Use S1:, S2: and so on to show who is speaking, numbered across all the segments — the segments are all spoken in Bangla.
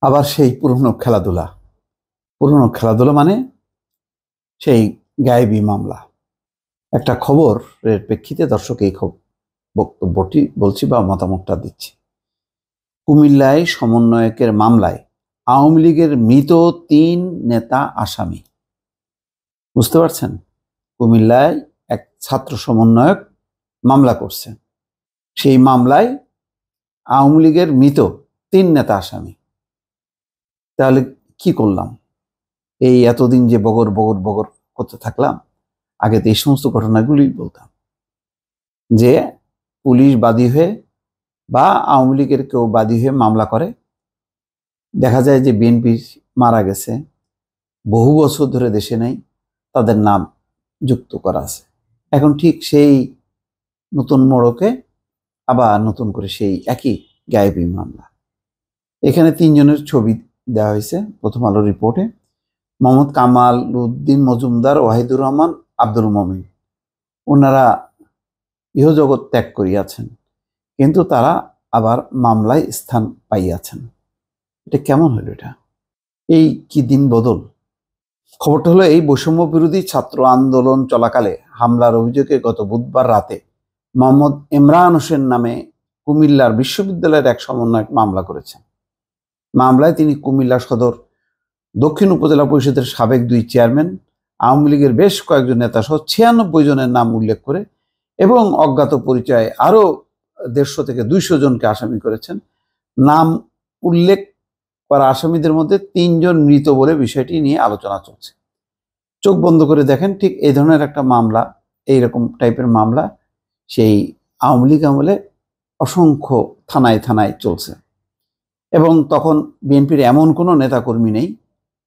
S1: আবার সেই পুরনো খেলাধুলা মানে সেই গায়েবী মামলা। একটা খবরের প্রেক্ষিতে দর্শক এই বক্তব্যটি বলছি বা মতামতটা দিচ্ছি। কুমিল্লায় সমন্বয়কের মামলায় আওয়ামী লীগের মৃত ৩ নেতা আসামি। বুঝতে পারছেন? কুমিল্লায় এক ছাত্র সমন্বয়ক মামলা করছে, সেই মামলায় আওয়ামী লীগের মৃত ৩ নেতা আসামি। তাহলে কি করলাম? এই এতদিন যে বগর বগর বগর করতে থাকলাম, আগে তো এই সমস্ত ঘটনাগুলি বলতাম যে পুলিশ বাদী হয়ে বা আওয়ামী লীগের কেউ বাদী হয়ে মামলা করে, দেখা যায় যে বিএনপি মারা গেছে, বহু বছর ধরে দেশে নেই, তাদের নাম যুক্ত করা আছে। এখন ঠিক সেই নতুন মোড়কে আবার নতুন করে সেই একই গায়েবী মামলা। এখানে ৩ জনের ছবি দেওয়া হয়েছে প্রথম আলো রিপোর্টে। মোহাম্মদ কামাল উদ্দিন মজুমদার, ওয়াহিদুর রহমান, আব্দুল মমিন। ওনারা ইহজগৎ ত্যাগ করিয়াছেন, কিন্তু তারা আবার মামলায় স্থান পাইয়াছেন। এটা কেমন হলো? এটা এই কি দিন বদল! খবরটা হলো এই, বৈষম্য বিরোধী ছাত্র আন্দোলন চলাকালে হামলার অভিযোগে গত বুধবার রাতে মোহাম্মদ ইমরান হোসেন নামে কুমিল্লার বিশ্ববিদ্যালয়ের এক সমন্বয়ক মামলা করেছেন। মামলায় তিনি কুমিল্লা সদর দক্ষিণ উপজেলা পরিষদের সাবেক 2 চেয়ারম্যান, আওয়ামী লীগের বেশ কয়েকজন নেতা সহ 96 জনের নাম উল্লেখ করে এবং অজ্ঞাত পরিচয়ে আরো 150 থেকে 200 জনকে আসামি করেছেন। নাম উল্লেখ করা আসামিদের মধ্যে 3 জন মৃত বলে বিষয়টি নিয়ে আলোচনা চলছে। চোখ বন্ধ করে দেখেন, ঠিক এই ধরনের একটা মামলা, এইরকম টাইপের মামলা সেই আওয়ামী লীগ আমলে অসংখ্য থানায় থানায় চলছে, এবং তখন বিএনপির এমন কোনো নেতাকর্মী নেই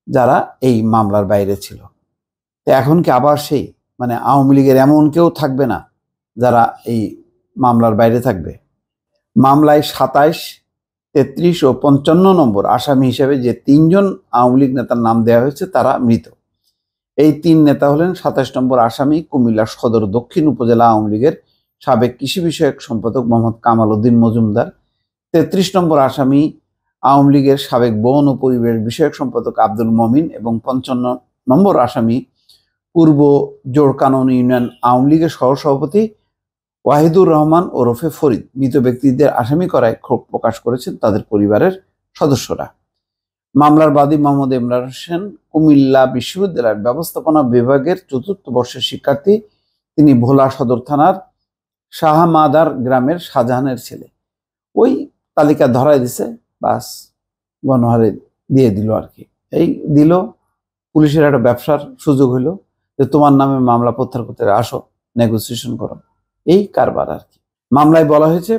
S1: যারা এই মামলার বাইরে ছিল। তো এখন কি আবার সেই মানে আওয়ামী লীগের এমন কেউ থাকবে না যারা এই মামলার বাইরে থাকবে? মামলায় 27, 33 ও 55 নম্বর আসামি হিসেবে যে 3 জন আওয়ামী লীগ নেতার নাম দেওয়া হয়েছে তারা মৃত। এই 3 নেতা হলেন 27 নম্বর আসামি কুমিল্লা সদর দক্ষিণ উপজেলা আওয়ামী লীগের সাবেক কৃষি বিষয়ক সম্পাদক মোহাম্মদ কামাল উদ্দিন মজুমদার, 33 নম্বর আসামি আওয়ামী লীগের সাবেক বন ও পরিবেশ বিষয়ক সম্পাদক আব্দুল মমিন, এবং 55 নম্বর আসামি পূর্ব জোড়কানন ইউনিয়ন আওয়ামী লীগের সহসভাপতি ওয়াহিদুর রহমান ওরফে ফরিদ। মৃত ব্যক্তিদের আসামি করায় ক্ষোভ প্রকাশ করেছেন তাদের পরিবারের সদস্যরা। মামলার বাদী মোহাম্মদ ইমরান হোসেন কুমিল্লা বিশ্ববিদ্যালয়ের ব্যবস্থাপনা বিভাগের 4র্থ বর্ষের শিক্ষার্থী। তিনি ভোলা সদর থানার শাহমাদার গ্রামের শাহজাহানের ছেলে। ওই তালিকা ধরাই দিছে, বাস গণহারে দিয়ে দিল আর কি। এই দিল, পুলিশের একটা ব্যবসার সুযোগ হইলো যে তোমার নামে মামলা প্রত্যাহার করতে আসো, নেগোসিয়েশন করো, এই কারবার আর কি। মামলায় বলা হয়েছে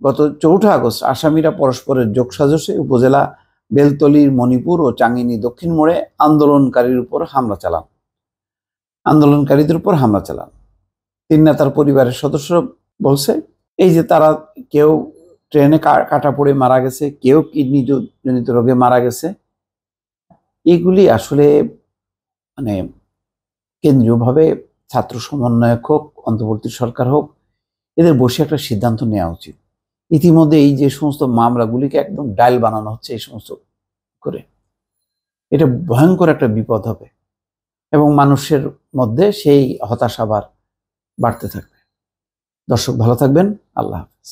S1: গত 4 আগস্ট আসামিরা পরস্পরের যোগসাজশে উপজেলা বেলতলির মণিপুর ও চাঙ্গিনী দক্ষিণ মোড়ে আন্দোলনকারীদের উপর হামলা চালান। 3 নেতার পরিবারের সদস্যরা বলছে এই যে তারা কেউ ট্রেনে কাটা পড়ে মারা গেছে, কেউ কিডনি জনিত রোগে মারা গেছে। এগুলি আসলে মানে কেন্দ্রীয়ভাবে ছাত্র সমন্বয়ক হোক, অন্তর্বর্তী সরকার হোক, এদের বসে একটা সিদ্ধান্ত নেওয়া উচিত। ইতিমধ্যে এই যে সমস্ত মামলাগুলিকে একদম ডাইল বানানো হচ্ছে এই সমস্ত করে, এটা ভয়ঙ্কর একটা বিপদ হবে এবং মানুষের মধ্যে সেই হতাশা আবার বাড়তে থাকবে। দর্শক ভালো থাকবেন, আল্লাহ হাফেজ।